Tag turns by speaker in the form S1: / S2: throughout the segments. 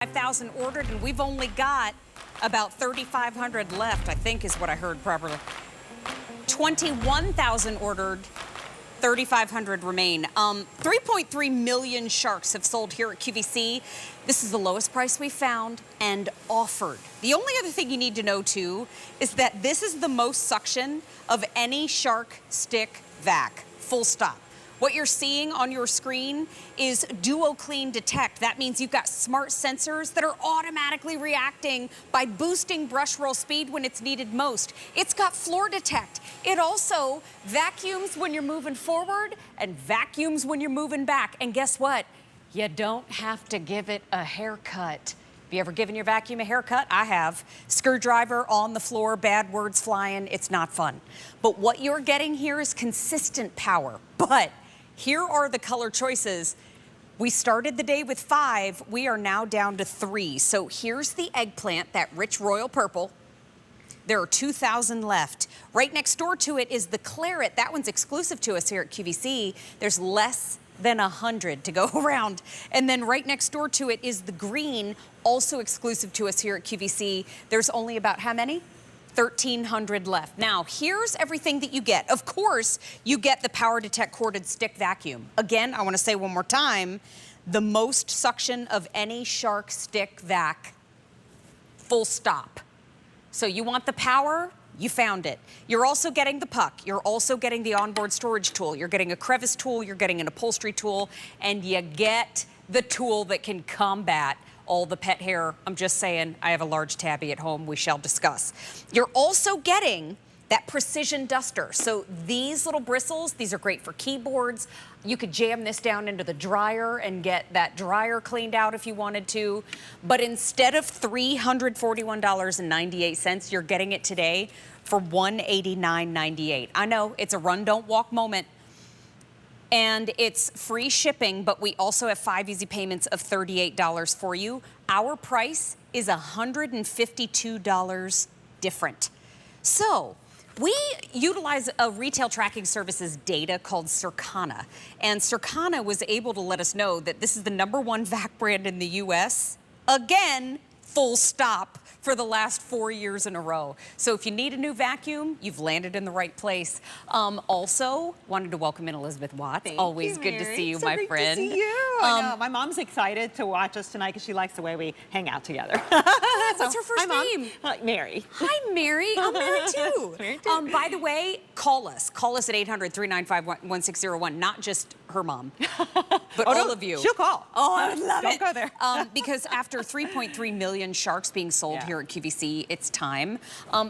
S1: 5,000 ordered, and we've only got about 3,500 left, I think is what I heard properly. 21,000 ordered, 3,500 remain. 3.3 million sharks have sold here at QVC. This is the lowest price we found and offered. The only other thing you need to know, too, is that this is the most suction of any shark stick vac, full stop. What you're seeing on your screen is DuoClean Detect. That means you've got smart sensors that are automatically reacting by boosting brush roll speed when it's needed most. It's got floor detect. It also vacuums when you're moving forward and vacuums when you're moving back. And guess what? You don't have to give it a haircut. Have you ever given your vacuum a haircut? I have. Screwdriver on the floor, bad words flying. It's not fun. But what you're getting here is consistent power. But here are the color choices. We started the day with 5. We are now down to 3. So here's the eggplant, that rich royal purple. There are 2,000 left. Right next door to it is the claret. That one's exclusive to us here at QVC. There's less than 100 to go around. And then right next door to it is the green, also exclusive to us here at QVC. There's only about how many? 1,300 left. Now, here's everything that you get. Of course, you get the PowerDetect corded stick vacuum. Again, I want to say one more time, the most suction of any shark stick vac, full stop. So you want the power? You found it. You're also getting the puck. You're also getting the onboard storage tool. You're getting a crevice tool. You're getting an upholstery tool. And you get the tool that can combat all the pet hair. I'm just saying, I have a large tabby at home. We shall discuss. You're also getting that precision duster. So these little bristles, these are great for keyboards. You could jam this down into the dryer and get that dryer cleaned out if you wanted to. But instead of $341.98, you're getting it today for $189.98. I know it's a run, don't walk moment. And it's free shipping, but we also have 5 easy payments of $38 for you. Our price is $152 different. So we utilize a retail tracking services data called Circana. And Circana was able to let us know that this is the #1 vac brand in the US. Again, full stop, for the last 4 years in a row. So if you need a new vacuum, you've landed in the right place. Also, wanted to welcome in Elizabeth Watts.
S2: Thank
S1: Always
S2: you,
S1: good to
S2: Mary.
S1: see you,
S2: So
S1: my
S2: great
S1: friend.
S2: To see you. I know. My mom's excited to watch us tonight because she likes the way we hang out together.
S1: What's her first name?
S2: Mary.
S1: Hi, Mary. I'm Mary too.
S2: Mary too.
S1: By the way, call us. Call us at 800-395-1601. Not just her mom, but all of you.
S2: She'll call.
S1: Oh, I would love it.
S2: Don't go there.
S1: Because after 3.3 million sharks being sold here at QVC, it's time.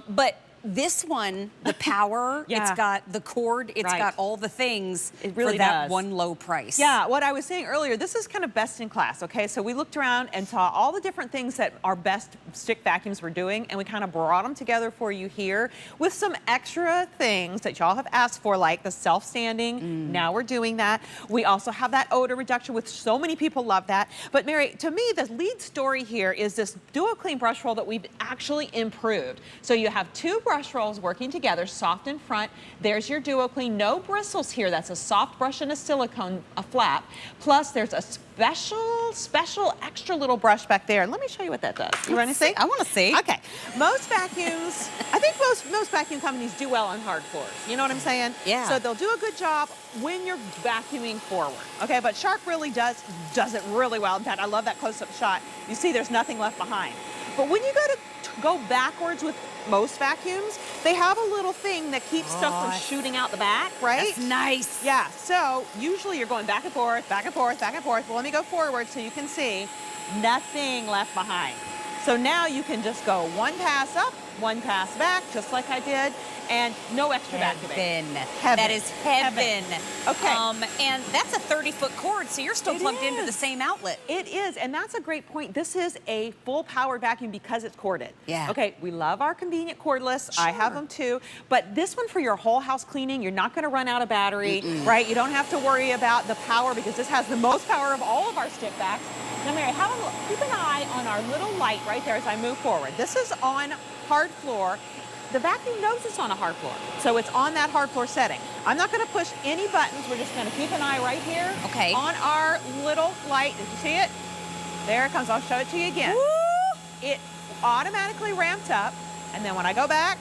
S1: But this one, the power, it's got the cord, it's got all the things
S2: it really
S1: for that
S2: does.
S1: one low price.
S2: Yeah, what I was saying earlier, this is kind of best in class, okay? So we looked around and saw all the different things that our best stick vacuums were doing, and we kind of brought them together for you here with some extra things that y'all have asked for, like the self-standing. Now we're doing that. We also have that odor reduction, which so many people love that. But Mary, to me, the lead story here is this DuoClean brush roll that we've actually improved. So you have 2 brush rolls working together, soft in front. There's your DuoClean, no bristles here. That's a soft brush and a silicone, a flap. Plus, there's a special extra little brush back there. Let me show you what that does. You want to see?
S1: I want to see.
S2: Okay. Most vacuums, I think most vacuum companies do well on hard floors. You know what I'm saying?
S1: Yeah.
S2: So they'll do a good job when you're vacuuming forward. Okay, but Shark really does it really well. In fact, I love that close-up shot. You see there's nothing left behind. But when you go backwards with most vacuums, they have a little thing that keeps stuff from shooting out the back, right?
S1: That's nice.
S2: Yeah, so usually you're going back and forth, back and forth, back and forth. Well, let me go forward so you can see nothing left behind. So now you can just go 1 pass up, 1 pass back, just like I did, and no extra vacuuming.
S1: Heaven. That is heaven.
S2: Okay.
S1: And that's a 30-foot cord, so you're still plugged into the same outlet.
S2: It is, and that's a great point. This is a full power vacuum because it's corded.
S1: Yeah.
S2: Okay, we love our convenient cordless. Sure. I have them too. But this one for your whole house cleaning, you're not going to run out of battery, right? You don't have to worry about the power because this has the most power of all of our stick vacs. Now, Mary, keep an eye on our little light right there as I move forward. This is on hard floor. The vacuum knows it's on a hard floor, so it's on that hard floor setting. I'm not going to push any buttons. We're just going to keep an eye right here on our little light. Did you see it? There it comes. I'll show it to you again.
S1: Woo!
S2: It automatically ramped up, and then when I go back,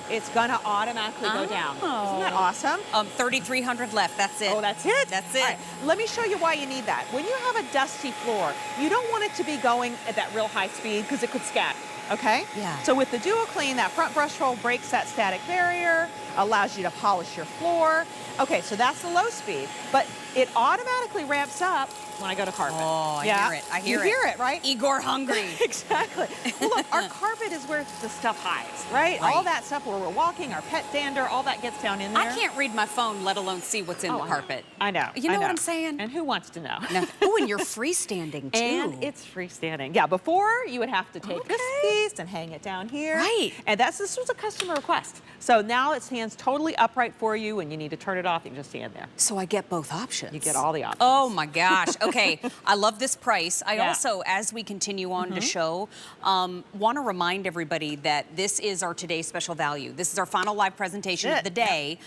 S2: it's gonna automatically go down. Isn't that awesome?
S1: 3,300 left, that's it.
S2: Oh, that's it?
S1: That's it.
S2: All right, let me show you why you need that. When you have a dusty floor, you don't want it to be going at that real high speed because it could scatter, okay?
S1: Yeah.
S2: So with the DuoClean, that front brush roll breaks that static barrier, allows you to polish your floor. Okay, so that's the low speed, but it automatically ramps up when I go to carpet.
S1: Oh, I hear it. I hear it.
S2: You hear it, right?
S1: Igor hungry.
S2: Exactly. Well, look, our carpet is where the stuff hides, right? All that stuff where we're walking, our pet dander, all that gets down in there.
S1: I can't read my phone, let alone see what's in the carpet.
S2: I know.
S1: You know what I'm saying?
S2: And who wants to know?
S1: Oh, and you're freestanding too.
S2: And it's freestanding. Yeah, before you would have to take this piece and hang it down here.
S1: Right.
S2: And this was a customer request. So now it stands totally upright for you. When you need to turn it off, you can just stand there.
S1: So I get both options.
S2: You get all the options.
S1: Oh my gosh. Okay. I love this price. I also, as we continue on to show, want to remind everybody that this is our today's special value. This is our final live presentation of the day.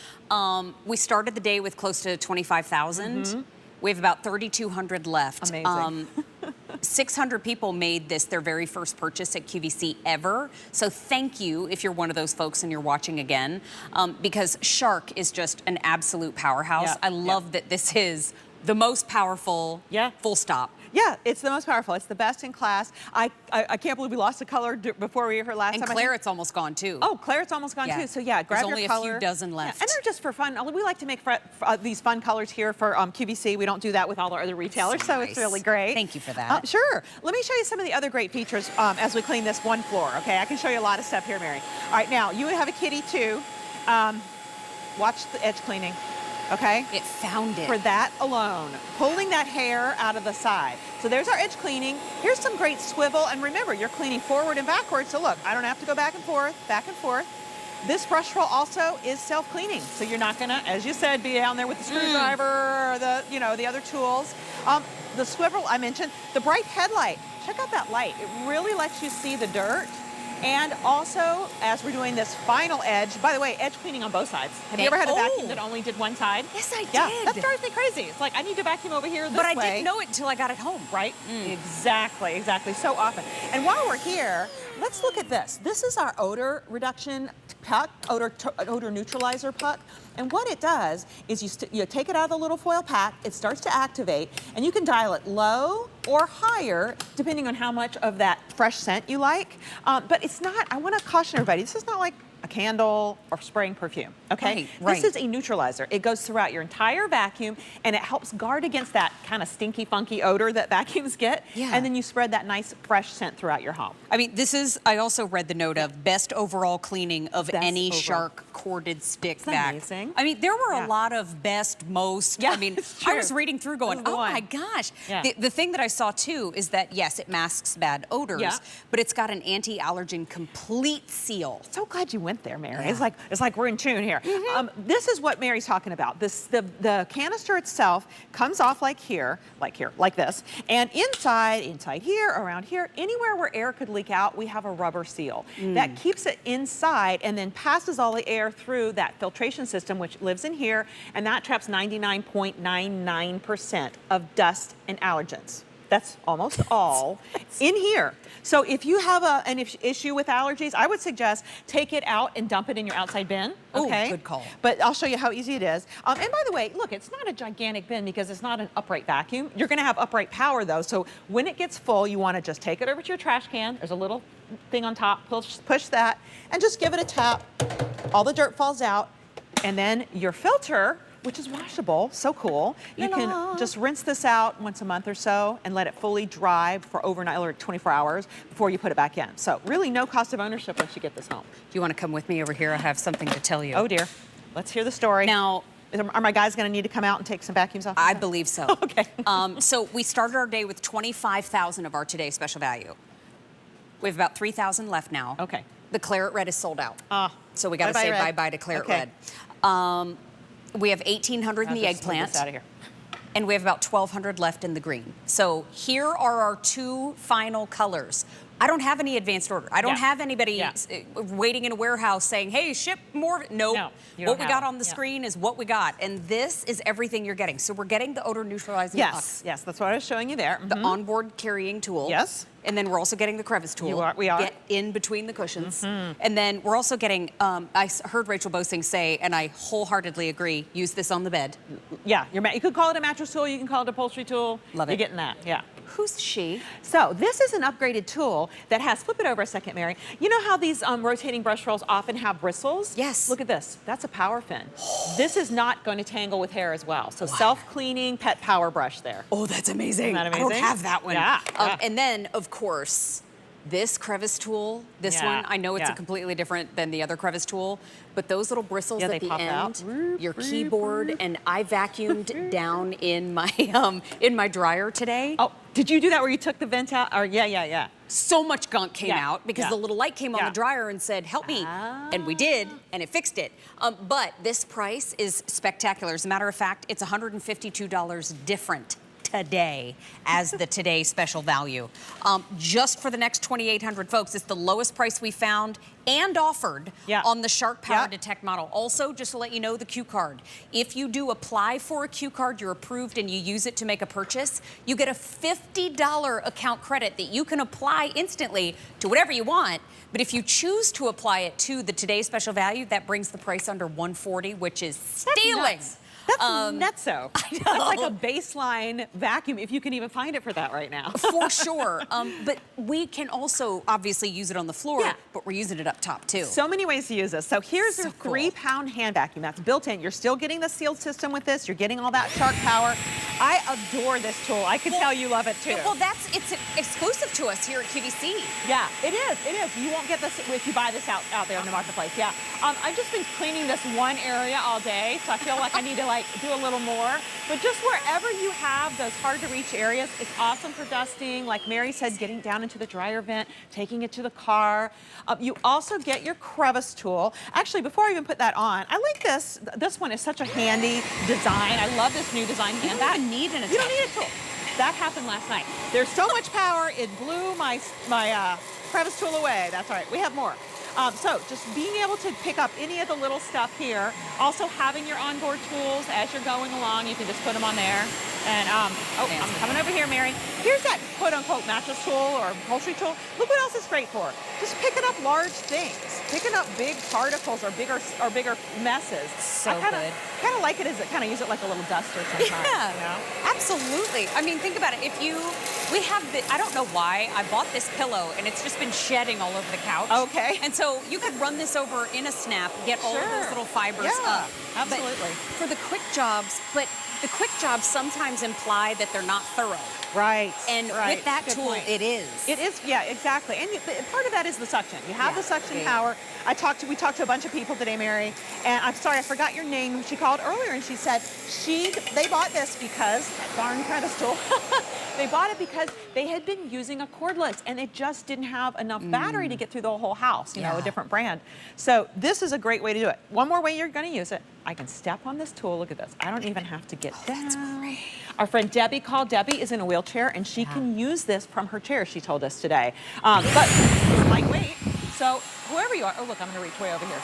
S1: We started the day with close to 25,000. We have about 3,200 left.
S2: Amazing.
S1: 600 people made this their very first purchase at QVC ever. So thank you if you're one of those folks and you're watching again, because Shark is just an absolute powerhouse. I love that this is the most powerful, full stop.
S2: Yeah, it's the most powerful. It's the best in class. I can't believe we lost the color before we were here last time.
S1: And Claret's almost gone too.
S2: Oh, Claret's almost gone too. So yeah, grab your color.
S1: There's only a few dozen left.
S2: And they're just for fun. We like to make these fun colors here for QVC. We don't do that with all our other retailers, so it's really great.
S1: Thank you for that.
S2: Sure. Let me show you some of the other great features as we clean this one floor, okay? I can show you a lot of stuff here, Mary. All right, now, you have a kitty too. Watch the edge cleaning. Okay?
S1: It found it.
S2: For that alone, pulling that hair out of the side. So there's our edge cleaning. Here's some great swivel, and remember, you're cleaning forward and backwards, so look, I don't have to go back and forth, back and forth. This brush roll also is self-cleaning, so you're not gonna, as you said, be down there with the screwdriver or the other tools. The swivel I mentioned, the bright headlight. Check out that light. It really lets you see the dirt. And also, as we're doing this final edge, by the way, edge cleaning on both sides. Have you ever had a vacuum that only did one side?
S1: Yes, I did.
S2: Yeah, that drives me crazy. It's like, I need to vacuum over here this way.
S1: But I didn't know it until I got it home.
S2: Right? Exactly, exactly. So often. And while we're here, let's look at this. This is our odor reduction puck, odor neutralizer puck. And what it does is you take it out of the little foil pack, it starts to activate, and you can dial it low or higher, depending on how much of that fresh scent you like. But it's not, I want to caution everybody, this is not like a candle or spraying perfume, okay? This is a neutralizer. It goes throughout your entire vacuum, and it helps guard against that kind of stinky, funky odor that vacuums get. And then you spread that nice, fresh scent throughout your home.
S1: I mean, this is, I also read the note of best overall cleaning of any Shark corded stick vac.
S2: Amazing.
S1: I mean, there were a lot of best, most. I mean, I was reading through going, oh my gosh. The thing that I saw too is that, yes, it masks bad odors, but it's got an anti-allergen complete seal.
S2: So glad you went there, Mary. It's like we're in tune here. This is what Mary's talking about. The canister itself comes off like this, and inside here, around here, anywhere where air could leak out, we have a rubber seal that keeps it inside and then passes all the air through that filtration system, which lives in here, and that traps 99.99% of dust and allergens. That's almost all in here. So if you have an issue with allergies, I would suggest take it out and dump it in your outside bin. Okay.
S1: Good call.
S2: But I'll show you how easy it is. And by the way, look, it's not a gigantic bin because it's not an upright vacuum. You're gonna have upright power though. So when it gets full, you wanna just take it over to your trash can. There's a little thing on top, push that, and just give it a tap. All the dirt falls out. And then your filter, which is washable, so cool. You can just rinse this out once a month or so and let it fully dry for overnight or 24 hours before you put it back in. So really no cost of ownership once you get this home.
S1: Do you want to come with me over here? I have something to tell you.
S2: Oh dear, let's hear the story.
S1: Now,
S2: are my guys gonna need to come out and take some vacuums off?
S1: I believe so.
S2: Okay.
S1: So we started our day with 25,000 of our today's special value. We have about 3,000 left now.
S2: Okay.
S1: The Claret Red is sold out. So we got to
S2: bye-bye
S1: say
S2: red.
S1: bye-bye to Claret Red. We have 1,800 in the eggplant.
S2: Out of here.
S1: And we have about 1,200 left in the green. So here are our two final colors. I don't have any advanced order. I don't have anybody
S2: Yeah.
S1: waiting in a warehouse saying, hey, ship more. Nope.
S2: No, you
S1: What
S2: don't
S1: we
S2: have
S1: got
S2: it.
S1: on the screen is what we got. And this is everything you're getting. So we're getting the odor neutralizing
S2: Yes,
S1: pucks,
S2: yes, that's what I was showing you there.
S1: the onboard carrying tool.
S2: Yes.
S1: And then we're also getting the crevice tool.
S2: We are.
S1: Get in between the cushions. And then we're also getting, heard Rachel Bosing say, and I wholeheartedly agree, use this on the bed.
S2: Yeah, you could call it a mattress tool, you can call it a upholstery tool.
S1: Love it.
S2: You're getting that, yeah.
S1: Who's she?
S2: So this is an upgraded tool that has, flip it over a second, Mary. You know how these rotating brush rolls often have bristles?
S1: Yes.
S2: Look at this, that's a power fin. This is not going to tangle with hair as well. So self-cleaning pet power brush there.
S1: Oh, that's amazing.
S2: Isn't that amazing?
S1: I don't have that one.
S2: Yeah, yeah.
S1: And then, of course, this crevice tool, this
S2: Yeah,
S1: one, I know it's
S2: yeah.
S1: completely different than the other crevice tool, but those little bristles
S2: Yeah,
S1: at
S2: they
S1: the
S2: pop out.
S1: end, your keyboard, and I vacuumed down in my dryer today.
S2: Oh, did you do that where you took the vent out? Or yeah.
S1: So much gunk came
S2: Yeah,
S1: out because
S2: yeah.
S1: the little light came on
S2: Yeah.
S1: the dryer and said, help me. And we did, and it fixed it. But this price is spectacular. As a matter of fact, it's $152 different today as the today special value. Just for the next 2,800 folks, it's the lowest price we found and offered on the Shark PowerDetect model. Also, just to let you know, the Q card. If you do apply for a Q card, you're approved and you use it to make a purchase, you get a $50 account credit that you can apply instantly to whatever you want. But if you choose to apply it to the today special value, that brings the price under $140, which is stealing.
S2: That's nutso.
S1: I know.
S2: That's like a baseline vacuum, if you can even find it for that right now.
S1: For sure. But we can also obviously use it on the floor, but we're using it up top too.
S2: So many ways to use this. So here's your
S1: cool.
S2: 3-pound hand vacuum. That's built in. You're still getting the sealed system with this. You're getting all that Shark power. I adore this tool. I can tell you love it too.
S1: Well, it's exclusive to us here at QVC.
S2: Yeah, it is. It is. You won't get this if you buy this out there in the marketplace. Yeah. I've just been cleaning this one area all day, so I feel like I need to do a little more. But just wherever you have those hard to reach areas, it's awesome for dusting. Like Mary said, getting down into the dryer vent, taking it to the car. You also get your crevice tool. Actually, before I even put that on, I like this. This one is such a handy design. I love this new design hand vac.
S1: You don't
S2: need a tool. That happened last night. There's so much power, it blew my crevice tool away. That's all right. We have more. So just being able to pick up any of the little stuff here, also having your onboard tools as you're going along, you can just put them on there. And, I'm coming over here, Mary. Here's that quote-unquote mattress tool or upholstery tool. Look what else it's great for. Just picking up large things, picking up big particles or bigger messes.
S1: So
S2: I kind of like it as it kind of use it like a little duster sometimes.
S1: Yeah,
S2: you know?
S1: absolutely. I mean, think about it. We have I don't know why, I bought this pillow and it's just been shedding all over the couch.
S2: Okay.
S1: And so you could run this over in a snap, get all of those little fibers up.
S2: Absolutely.
S1: But for the quick jobs, the quick jobs sometimes imply that they're not thorough.
S2: Right.
S1: And with that
S2: Good
S1: tool,
S2: point.
S1: it is.
S2: It is, yeah, exactly. And part of that is the suction. You have the suction power. We talked to a bunch of people today, Mary, and I'm sorry, I forgot your name. She called earlier and she said they bought this because, darn crevice tool, they bought it because they had been using a cordless and it just didn't have enough battery to get through the whole house, you know, a different brand. So this is a great way to do it. One more way you're gonna use it. I can step on this tool, look at this. I don't even have to get down.
S1: That's great.
S2: Our friend Debbie called. Debbie is in a wheelchair and she can use this from her chair, she told us today. But it's lightweight, so whoever you are, oh look, I'm gonna reach way over here.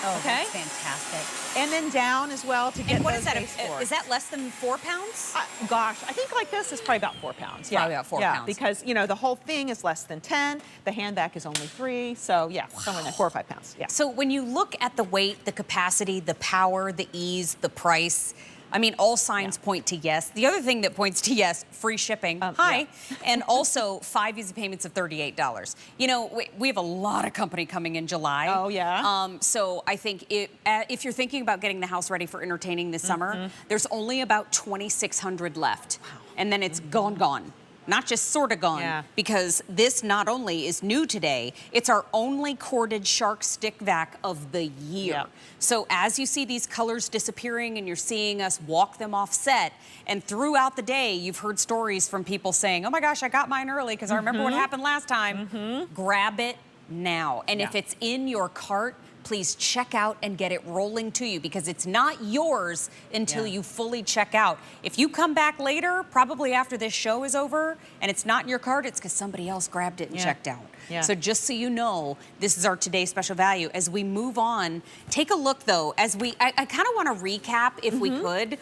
S1: Oh,
S2: okay.
S1: That's fantastic.
S2: And then down as well to get
S1: And what
S2: those
S1: is that?
S2: baseboards.
S1: Is that less than 4 pounds?
S2: Gosh, I think like this is probably about 4 pounds. Yeah,
S1: Probably about 4 pounds.
S2: Because you know the whole thing is less than 10. The hand vac is only 3. So yeah, somewhere in there, 4 or 5 pounds. Yeah.
S1: So when you look at the weight, the capacity, the power, the ease, the price, I mean, all signs point to yes. The other thing that points to yes, free shipping. And also 5 easy payments of $38. You know, we have a lot of company coming in July.
S2: Oh, yeah?
S1: So I think if you're thinking about getting the house ready for entertaining this summer, there's only about 2,600 left. Wow. And then it's gone. Not just sort of gone, because this not only is new today, it's our only corded Shark stick vac of the year. So as you see these colors disappearing and you're seeing us walk them off set, and throughout the day, you've heard stories from people saying, oh my gosh, I got mine early because I remember what happened last time. Grab it now. And if it's in your cart, please check out and get it rolling to you, because it's not yours until you fully check out. If you come back later, probably after this show is over, and it's not in your cart, it's because somebody else grabbed it and checked out. So just so you know, this is our today's special value. As we move on, take a look though, as I kind of want to recap, if we could,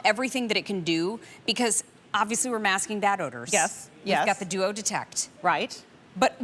S1: everything that it can do, because obviously we're masking bad odors.
S2: Yes.
S1: We've got the Duo Detect.
S2: Right.
S1: But